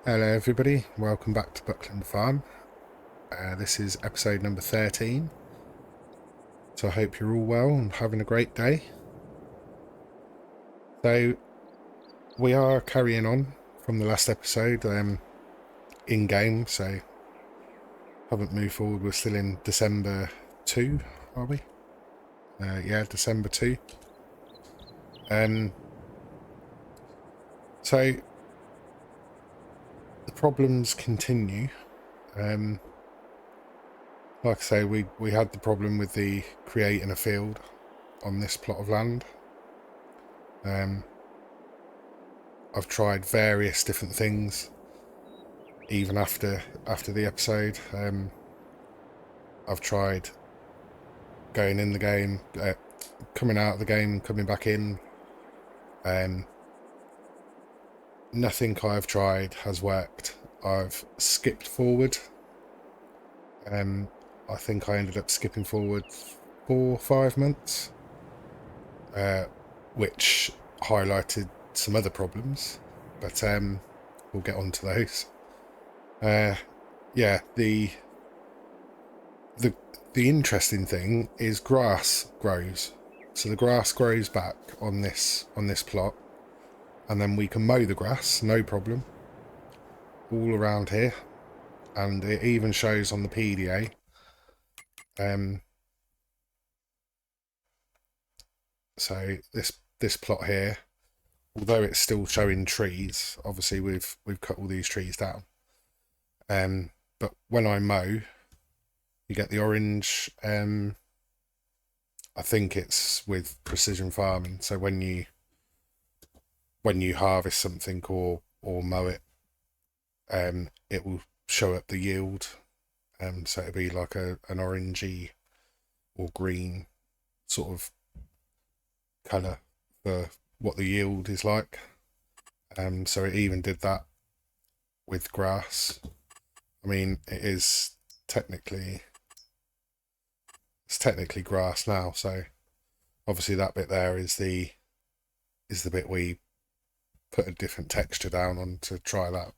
Hello everybody, welcome back to Buckland Farm. This is episode number 13. So I hope you're all well and having a great day. So we are carrying on from the last episode in game, so haven't moved forward. We're still in December 2, are we? Yeah, December 2. So the problems continue. Like I say, we had the problem with the creating a field on this plot of land. I've tried various different things, even after the episode. I've tried going in the game, coming out of the game, coming back in. Nothing I've tried has worked. I've skipped forward. I think I ended up skipping forward 4 or 5 months, which highlighted some other problems, but we'll get on to those. Yeah, the interesting thing is grass grows. So the grass grows back on this plot, and then we can mow the grass, no problem, all around here. And it even shows on the PDA. So this plot here, although it's still showing trees, obviously we've cut all these trees down. But when I mow, you get the orange. I think it's with precision farming. So when you harvest something or mow it, it will show up the yield. So it'll be like an orangey or green sort of colour for what the yield is like. So it even did that with grass. I mean, it's technically grass now, so obviously that bit there is the bit we put a different texture down on to try that.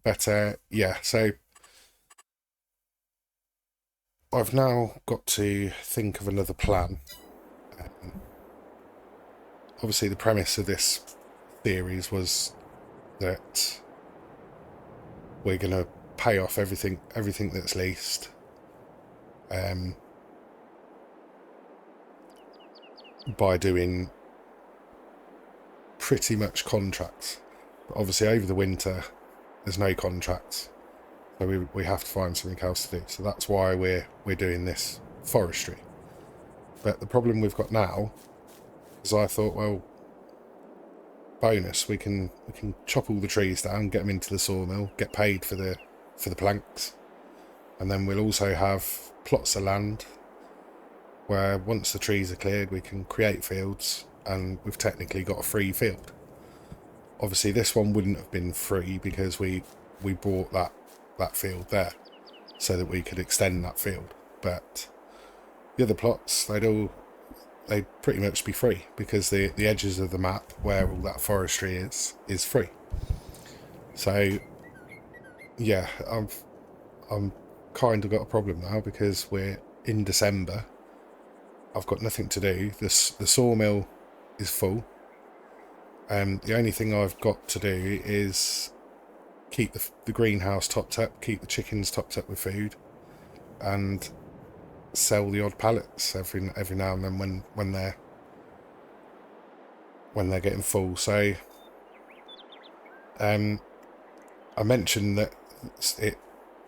But yeah, so I've now got to think of another plan. Obviously the premise of this series was that we're going to pay off everything that's leased, by doing pretty much contracts. But obviously over the winter there's no contracts, so we have to find something else to do. So that's why we're doing this forestry. But the problem we've got now is, I thought, well, bonus, we can chop all the trees down, get them into the sawmill, get paid for the planks, and then we'll also have plots of land where once the trees are cleared we can create fields, and we've technically got a free field. Obviously this one wouldn't have been free because we bought that field there so that we could extend that field, but the other plots, they'd pretty much be free because the edges of the map where all that forestry is free. So yeah, I'm kind of got a problem now because we're in December. I've got nothing to do. The sawmill is full. The only thing I've got to do is keep the greenhouse topped up, keep the chickens topped up with food, and sell the odd pallets every now and then when they're getting full. So I mentioned that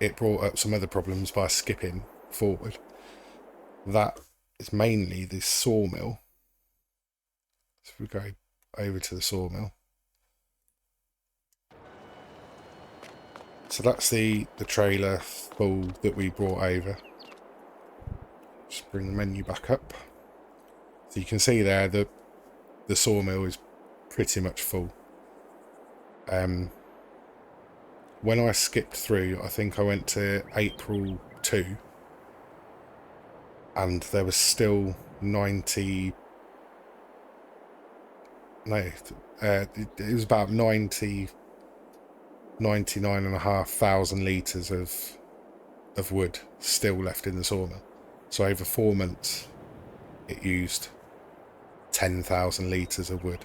it brought up some other problems by skipping forward. That is mainly the sawmill. So if we go over to the sawmill, so that's the trailer full that we brought over. Just bring the menu back up, so you can see there that the sawmill is pretty much full. When I skipped through, I think I went to April 2, and there was still 90. No, it was about 90 99,500 litres of wood still left in the sawmill. So over 4 months, it used 10,000 litres of wood.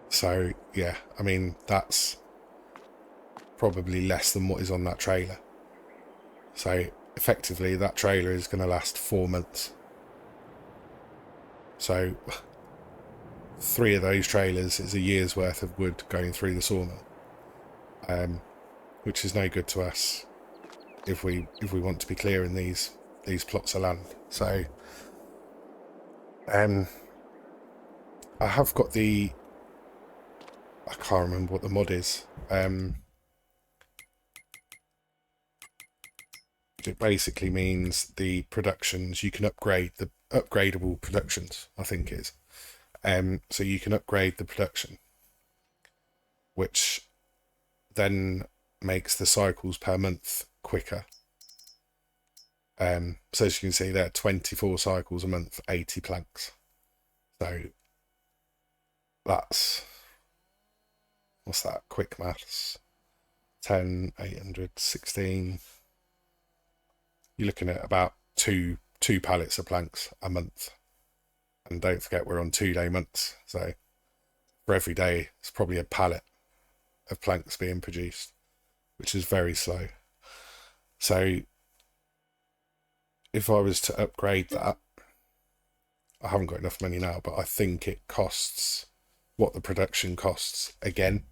So yeah, I mean, that's probably less than what is on that trailer. So effectively, that trailer is going to last 4 months. So 3 of those trailers is a year's worth of wood going through the sawmill, which is no good to us if we want to be clearing these plots of land. So I have got I can't remember what the mod is. It basically means the productions you can upgrade, the upgradable productions, I think it is. So you can upgrade the production, which then makes the cycles per month quicker. So as you can see there, 24 cycles a month, 80 planks. So that's, what's that, quick maths, 10, 800, 16. You're looking at about two pallets of planks a month. And don't forget, we're on 2-day months. So for every day, it's probably a pallet of planks being produced, which is very slow. So if I was to upgrade that, I haven't got enough money now, but I think it costs what the production costs again.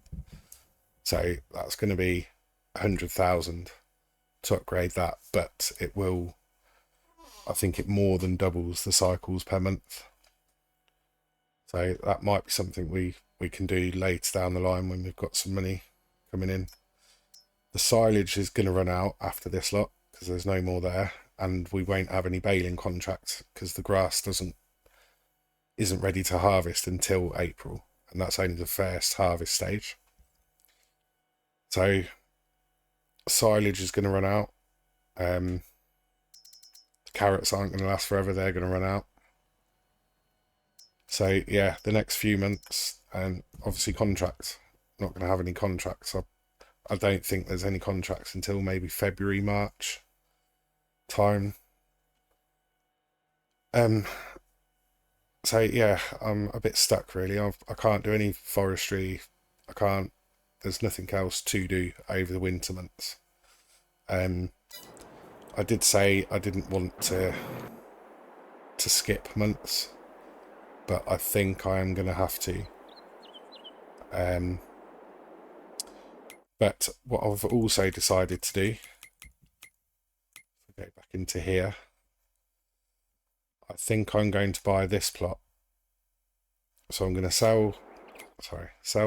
So that's going to be 100,000 to upgrade that, but it will, I think it more than doubles the cycles per month. So that might be something we can do later down the line when we've got some money coming in. The silage is going to run out after this lot because there's no more there, and we won't have any baling contracts because the grass isn't ready to harvest until April, and that's only the first harvest stage. So silage is going to run out. The carrots aren't going to last forever, they're going to run out. So yeah, the next few months, and obviously contracts, not going to have any contracts. I don't think there's any contracts until maybe February, March time. So yeah, I'm a bit stuck really. I can't do any forestry. There's nothing else to do over the winter months. I did say I didn't want to skip months, but I think I am going to have to. But what I've also decided to do, go back into here, I think I'm going to buy this plot. So I'm going to sell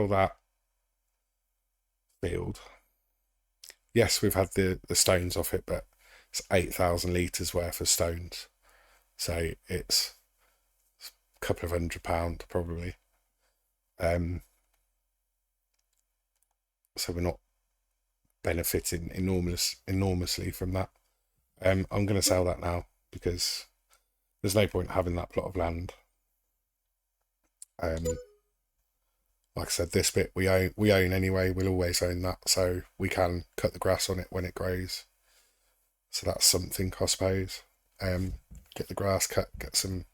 that field. Yes, we've had the stones off it, but it's 8,000 litres worth of stones. So it's a couple of £100 probably. So we're not benefiting enormously from that. I'm going to sell that now because there's no point having that plot of land. Like I said, this bit we own anyway. We'll always own that, so we can cut the grass on it when it grows. So that's something, I suppose. Get the grass cut, get some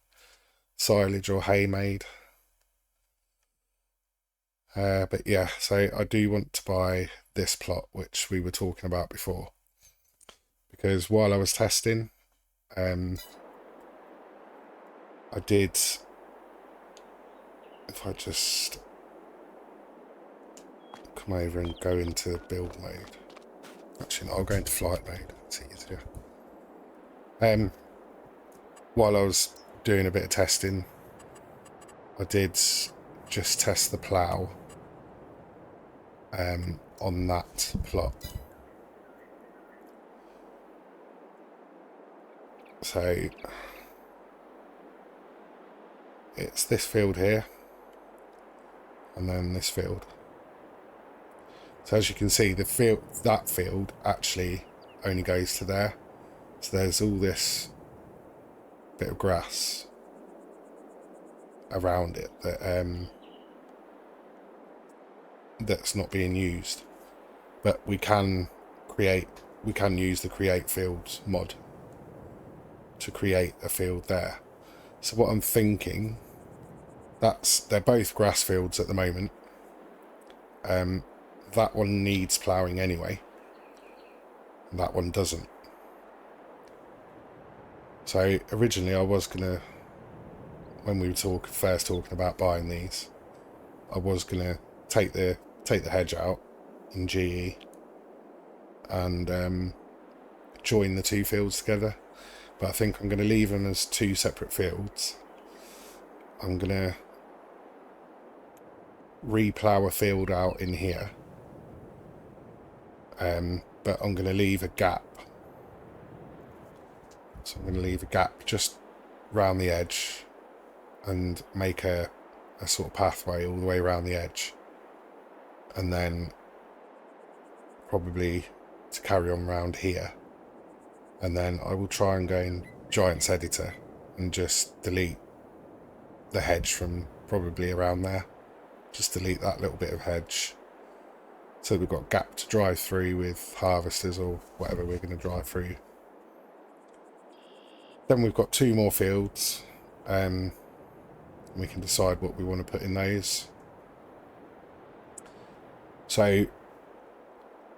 silage or hay made. But yeah, so I do want to buy this plot, which we were talking about before, because while I was testing, I did, if I just come over and go into build mode, actually no, I'll go into flight mode, it's easier. While I was doing a bit of testing, I did just test the plough on that plot. So it's this field here and then this field. So as you can see, that field actually only goes to there. So there's all this bit of grass around it that that's not being used. but we can use the create fields mod to create a field there. So what I'm thinking, they're both grass fields at the moment. That one needs ploughing anyway, and that one doesn't. So originally I was gonna, when we were first talking about buying these, I was gonna take the hedge out in GE and join the two fields together, but I think I'm going to leave them as two separate fields. I'm going to re-plough a field out in here, but I'm going to leave a gap. So I'm going to leave a gap just round the edge and make a sort of pathway all the way around the edge, and then probably to carry on round here. And then I will try and go in Giants Editor and just delete the hedge from probably around there. Just delete that little bit of hedge, so we've got gap to drive through with harvesters or whatever we're going to drive through. Then we've got two more fields. We can decide what we want to put in those. So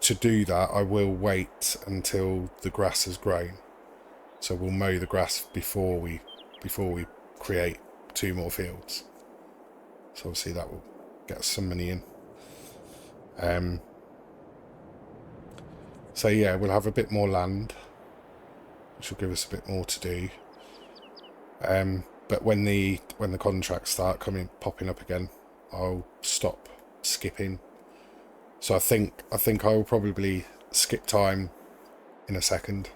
to do that, I will wait until the grass has grown. So we'll mow the grass before we create two more fields. So obviously that will get us some money in. So yeah, we'll have a bit more land, which will give us a bit more to do. But when the contracts start popping up again, I'll stop skipping. So I think I will probably skip time in a second.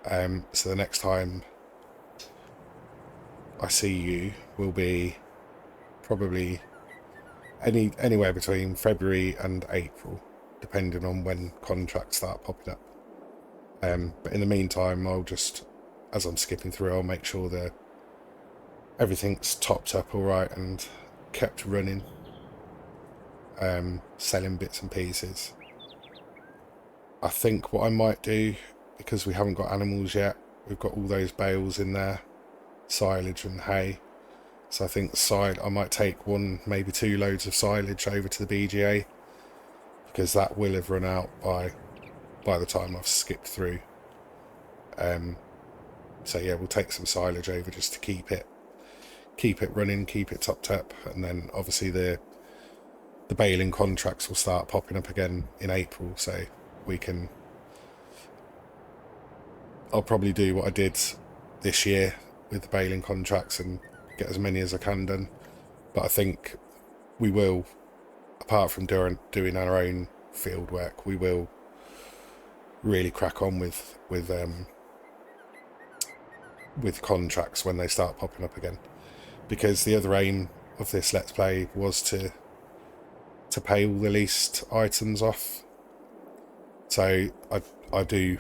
So the next time I see you will be probably anywhere between February and April, depending on when contracts start popping up. But in the meantime, I'll just, as I'm skipping through, I'll make sure that everything's topped up all right and kept running. Selling bits and pieces. I think what I might do, because we haven't got animals yet, we've got all those bales in there, silage and hay. So I think I might take one, maybe 2 loads of silage over to the BGA, because that will have run out by the time I've skipped through. So yeah, we'll take some silage over just to keep it running, keep it topped up, and then obviously the baling contracts will start popping up again in April, so I'll probably do what I did this year with the baling contracts and get as many as I can done. But I think we will, apart from doing our own field work, we will really crack on with contracts when they start popping up again, because the other aim of this Let's Play was to pay all the leased items off. So I do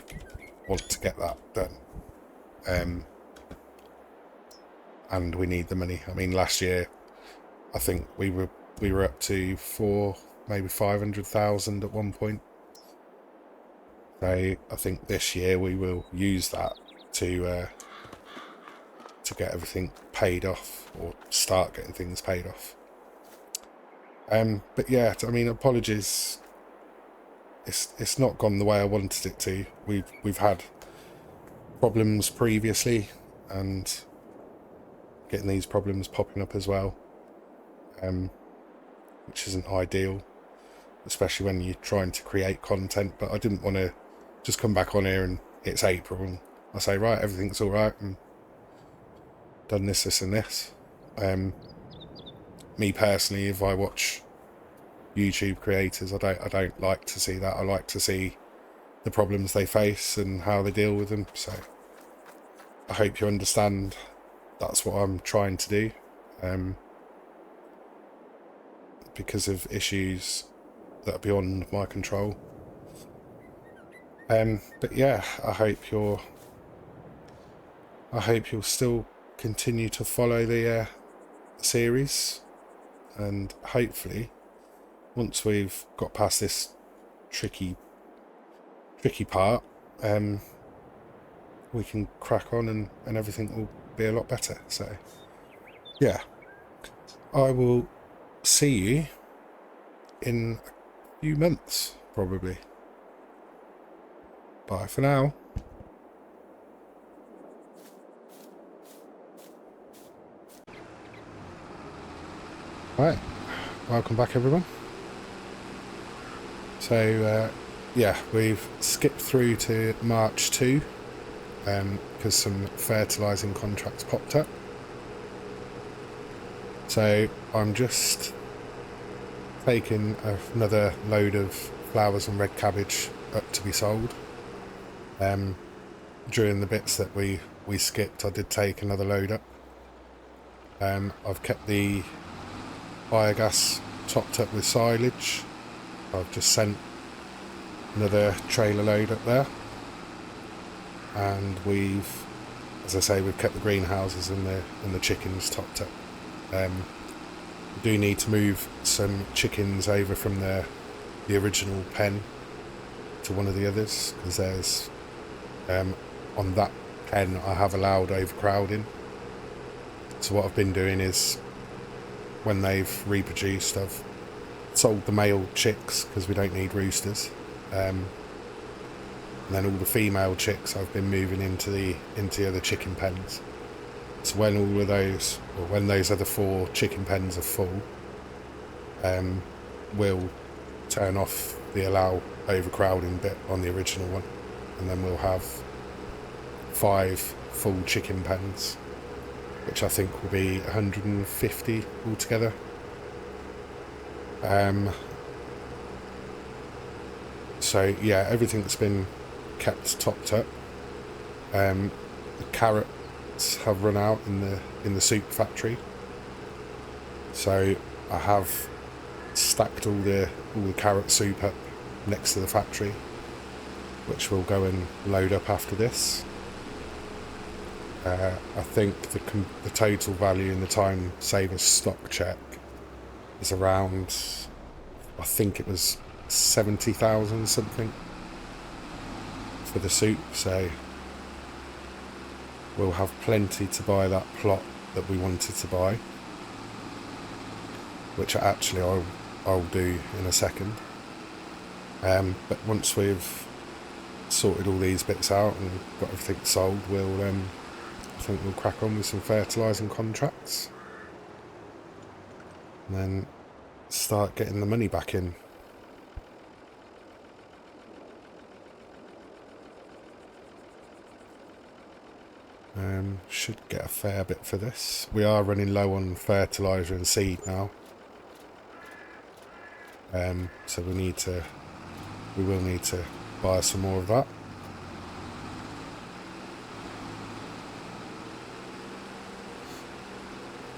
want to get that done. And we need the money. I mean, last year I think we were up to 500,000 at one point. So I think this year we will use that to get everything paid off, or start getting things paid off. But yeah, I mean, apologies. It's not gone the way I wanted it to. We've had problems previously, and getting these problems popping up as well, which isn't ideal, especially when you're trying to create content. But I didn't want to just come back on here and it's April and I say, right, everything's all right and done this and this. Me personally, if I watch YouTube creators, I don't like to see that. I like to see the problems they face and how they deal with them. So I hope you understand that's what I'm trying to do, because of issues that are beyond my control. But yeah, I hope you'll still continue to follow the series, and hopefully once we've got past this tricky part, we can crack on and everything will be a lot better. So yeah, I will see you in a few months probably. Bye for now. Right, welcome back everyone. So yeah, we've skipped through to March 2 because some fertilising contracts popped up. So I'm just taking another load of flowers and red cabbage up to be sold. During the bits that we skipped, I did take another load up. I've kept the biogas topped up with silage. I've just sent another trailer load up there, and we've, as I say, we've kept the greenhouses and the chickens topped up. We do need to move some chickens over from the original pen to one of the others, because there's on that pen I have allowed overcrowding. So what I've been doing is, when they've reproduced, I've sold the male chicks because we don't need roosters, and then all the female chicks I've been moving into the other chicken pens. So when all of those, or when those other 4 chicken pens are full, we'll turn off the allow overcrowding bit on the original one, and then we'll have 5 full chicken pens, which I think will be 150 altogether. So yeah, everything's been kept topped up. The carrots have run out in the soup factory, so I have stacked all the carrot soup up next to the factory, which we'll go and load up after this. I think the total value in the time savers stock check is around, I think it was 70,000 something for the soup, so we'll have plenty to buy that plot that we wanted to buy, which actually I'll do in a second. But once we've sorted all these bits out and got everything sold, I think we'll crack on with some fertilising contracts and then start getting the money back in. Should get a fair bit for this. We are running low on fertiliser and seed now, so we will need to buy some more of that.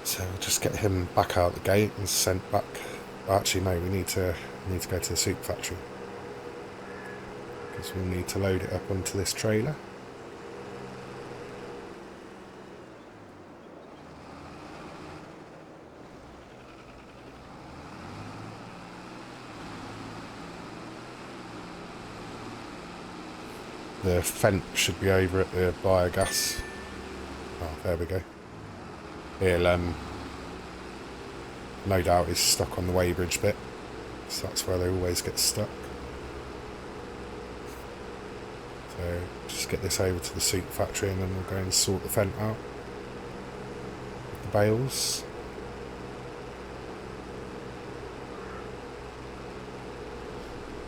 So we'll just get him back out the gate and sent back. Actually, no, we need to go to the soup factory, because we'll need to load it up onto this trailer. The fence should be over at the biogas. Oh, there we go. He'll, no doubt is stuck on the weighbridge bit, so that's where they always get stuck. So just get this over to the soup factory and then we'll go and sort the fence out with the bales.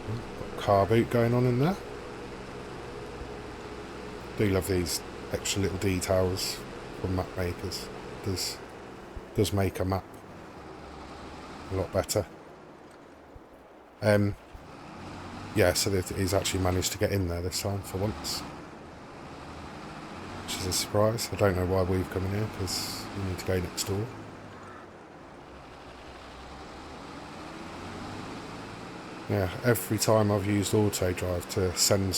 Got a car boot going on in there. Do love these extra little details from map makers. Does make a map a lot better. Yeah, so he's actually managed to get in there this time for once, which is a surprise. I don't know why we've come in here, because we need to go next door. Yeah, every time I've used auto drive to send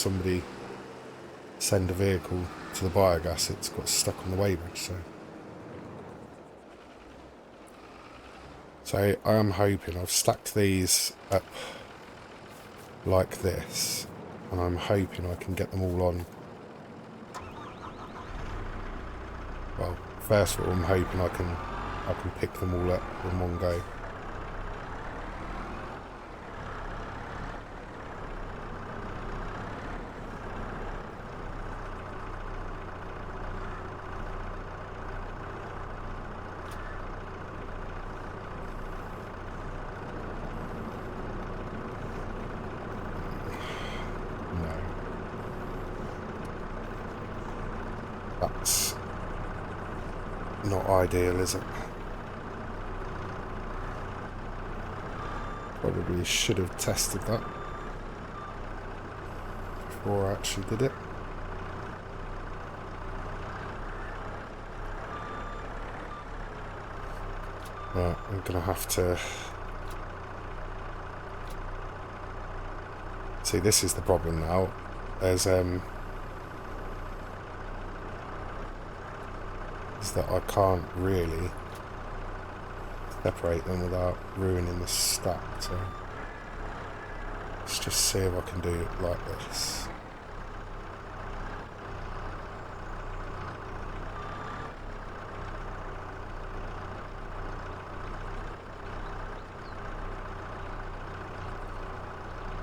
a vehicle to the biogas, it's got stuck on the weighbridge. So I am hoping, I've stacked these up like this, and I'm hoping I can get them all on. Well, first of all, I'm hoping I can pick them all up in one go. That's not ideal, is it? Probably should have tested that before I actually did it. Right, I'm gonna have to... See, this is the problem now. There's is that I can't really separate them without ruining the stack, so let's just see if I can do it like this.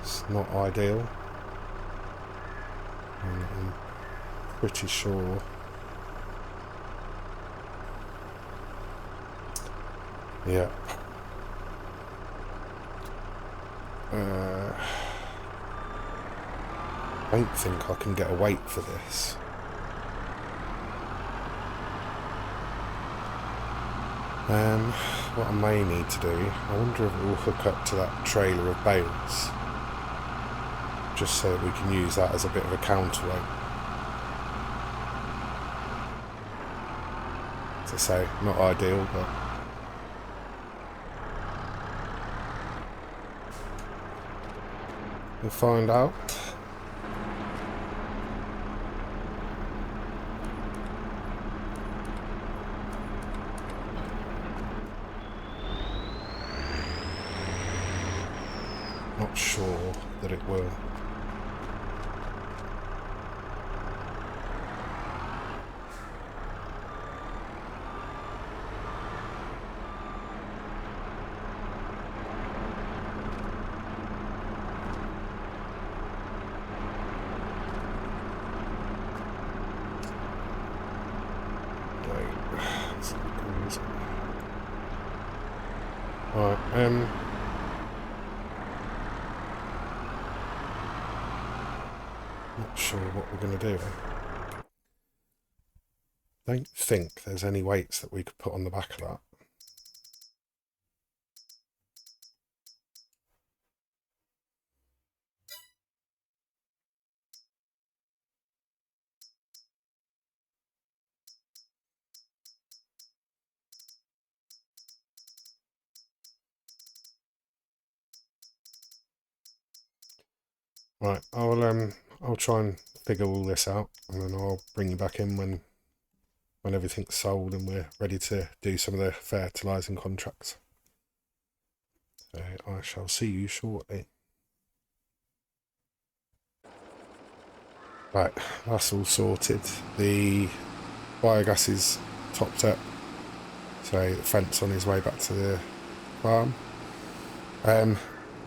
It's not ideal, and I'm pretty sure yeah. I don't think I can get a weight for this. What I may need to do, I wonder if it will hook up to that trailer of bales, just so that we can use that as a bit of a counterweight. As I say, not ideal, but we'll find out. Not sure that it will. Right, not sure what we're going to do. Don't think there's any weights that we could put on the back of that. Right, I'll try and figure all this out, and then I'll bring you back in when everything's sold and we're ready to do some of the fertilising contracts. So I shall see you shortly. Right, that's all sorted. The biogas is topped up, so the fence on his way back to the farm.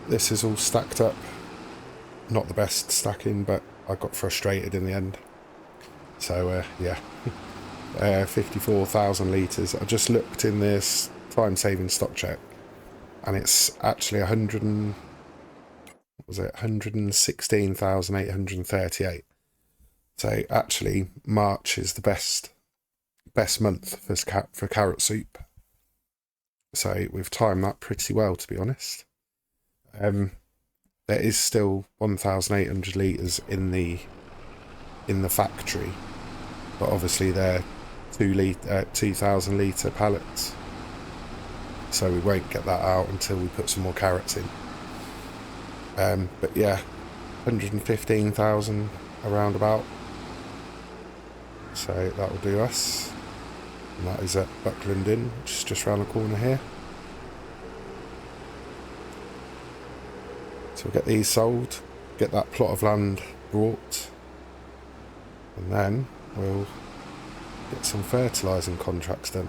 This is all stacked up. Not the best stacking, but I got frustrated in the end. So yeah, 54,000 litres. I just looked in this time-saving stock check, and it's actually 116,838. So actually, March is the best month for carrot soup. So we've timed that pretty well, to be honest. There is still 1,800 litres in the factory, but obviously they're 2,000 litre pallets, so we won't get that out until we put some more carrots in. But yeah, 115,000 around about. So that will do us, and that is at Buckland Inn, which is just around the corner here. So we'll get these sold, get that plot of land brought, and then we'll get some fertilising contracts done.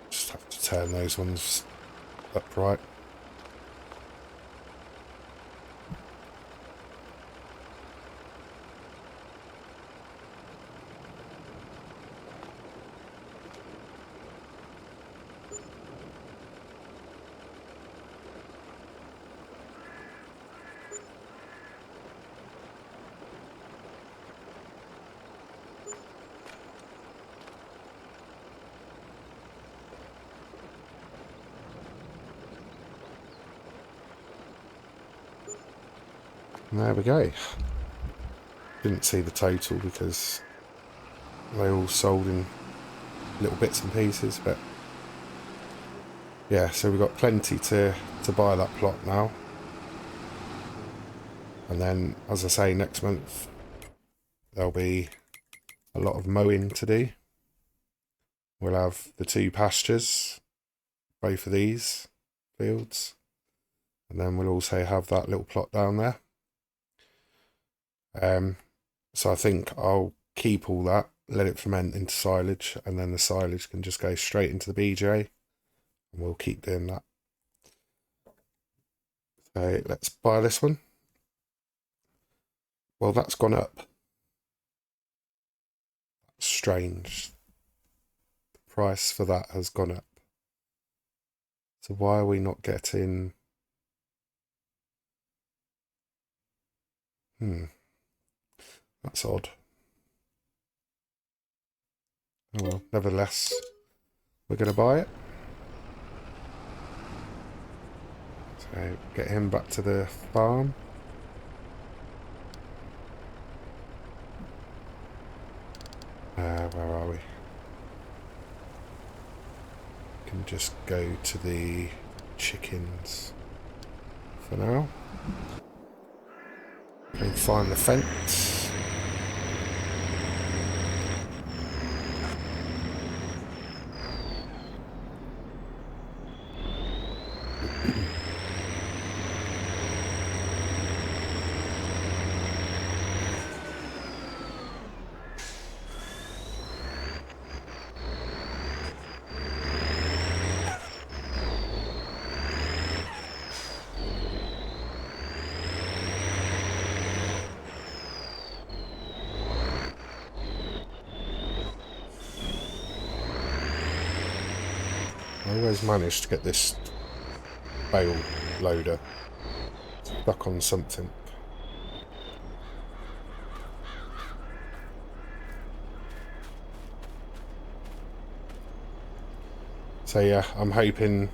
Just have to turn those ones upright. And there we go. Didn't see the total because they all sold in little bits and pieces, but yeah, so we've got plenty to buy that plot now. And then, as I say, next month there'll be a lot of mowing to do. We'll have the 2 pastures, both of these fields, and then we'll also have that little plot down there. So I think I'll keep all that, let it ferment into silage, and then the silage can just go straight into the BJ, and we'll keep doing that. So let's buy this one. Well, that's gone up. That's strange. The price for that has gone up. So why are we not getting... That's odd. Oh well, nevertheless, we're going to buy it. So get him back to the farm. Where are we? Can just go to the chickens for now. And find the fence. I always manage to get this bale loader stuck on something. So yeah, I'm hoping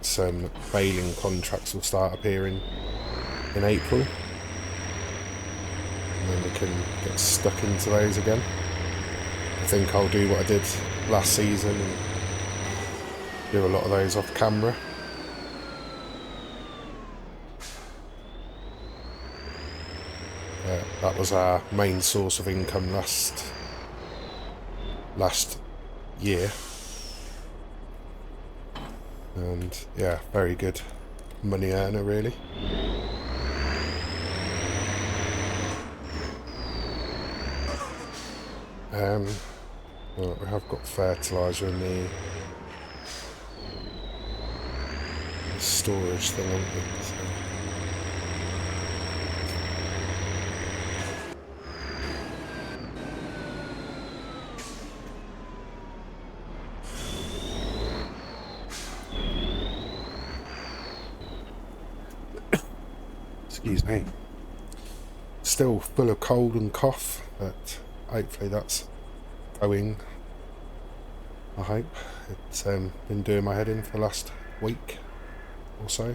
some baling contracts will start appearing in April, and then we can get stuck into those again. I think I'll do what I did last season and do a lot of those off camera. That was our main source of income last year, and yeah, very good money earner really. Well, we have got fertiliser in the storage thing, haven't we? So. Excuse me. Still full of cold and cough, but hopefully that's going. I hope. It's been doing my head in for the last week or so.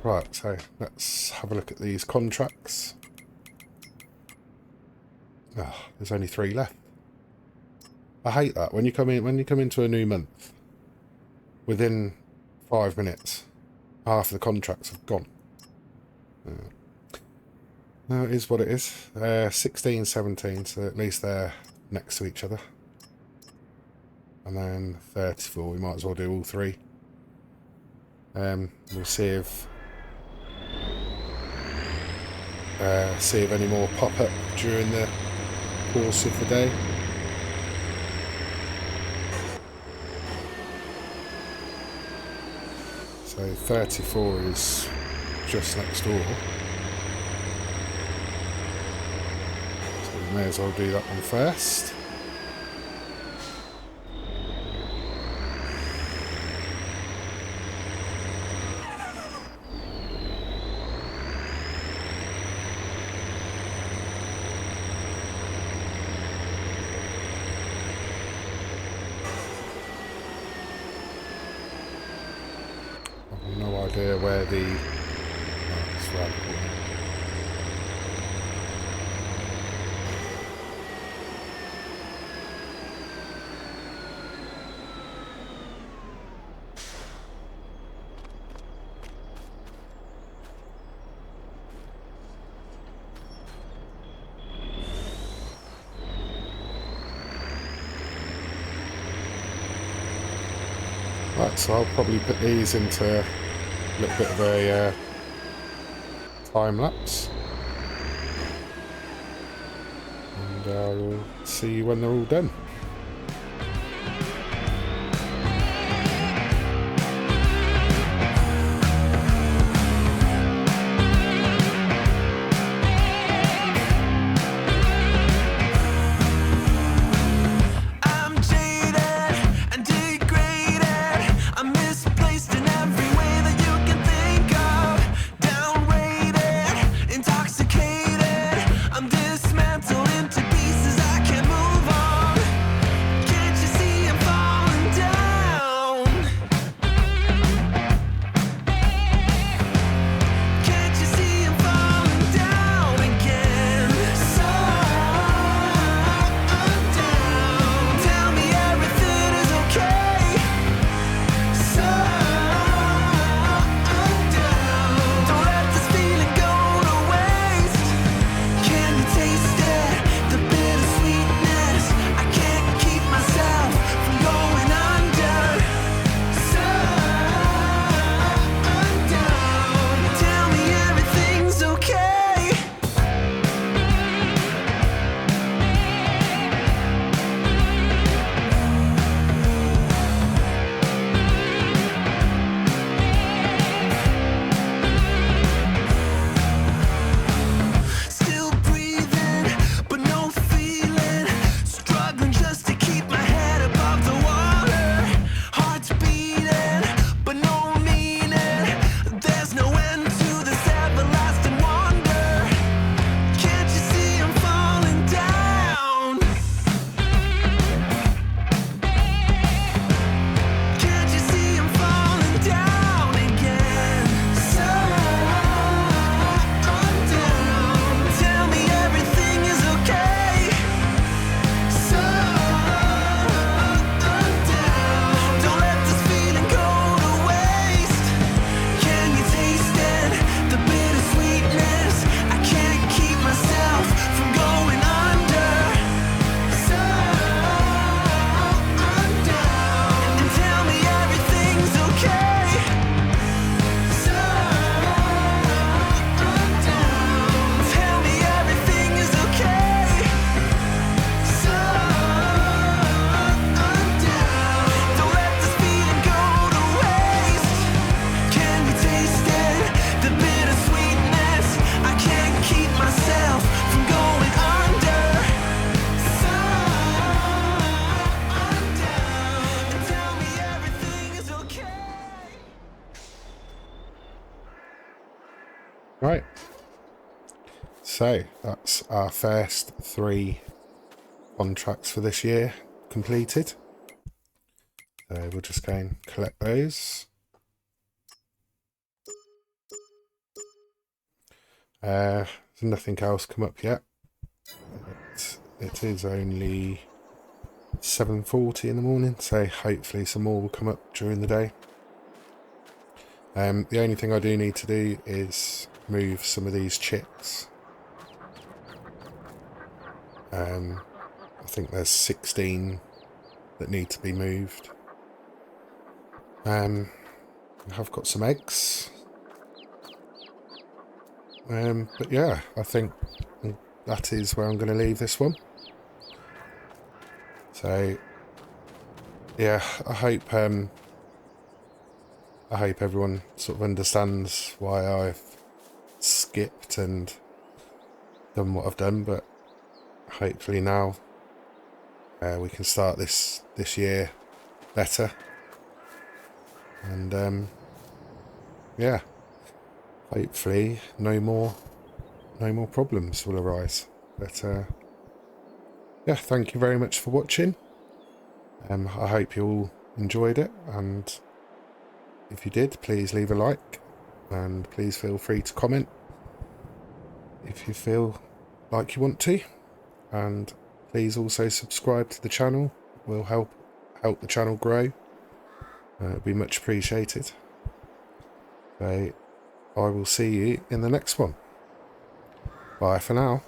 Right, so let's have a look at these contracts. Oh, there's only 3 left. I hate that when you come into a new month. Within 5 minutes, half the contracts have gone. No, it is what it is. 16, 17, so at least they're next to each other. And then 34, we might as well do all 3. We'll see if any more pop up during the course of the day. So 34 is just next door. So we may as well do that one first. No idea where the... Oh, it's right. Right, so I'll probably put these into a little bit of a time lapse, and I'll see you when they're all done. Intoxicated, I'm dismantled into pieces I can't move on. Right. So that's our first 3 contracts for this year completed. So we'll just go and collect those. There's nothing else come up yet. It is only 7:40 in the morning, so hopefully some more will come up during the day. The only thing I do need to do is move some of these chicks. I think there's 16 that need to be moved. I've got some eggs. But yeah, I think that is where I'm going to leave this one. So yeah, I hope everyone sort of understands why I've skipped and done what I've done, but hopefully now we can start this year better, and yeah, hopefully no more problems will arise. But yeah, thank you very much for watching. I hope you all enjoyed it, and if you did, please leave a like, and please feel free to comment if you feel like you want to, and please also subscribe to the channel. It will help the channel grow. It'd be much appreciated. So I will see you in the next one. Bye for now.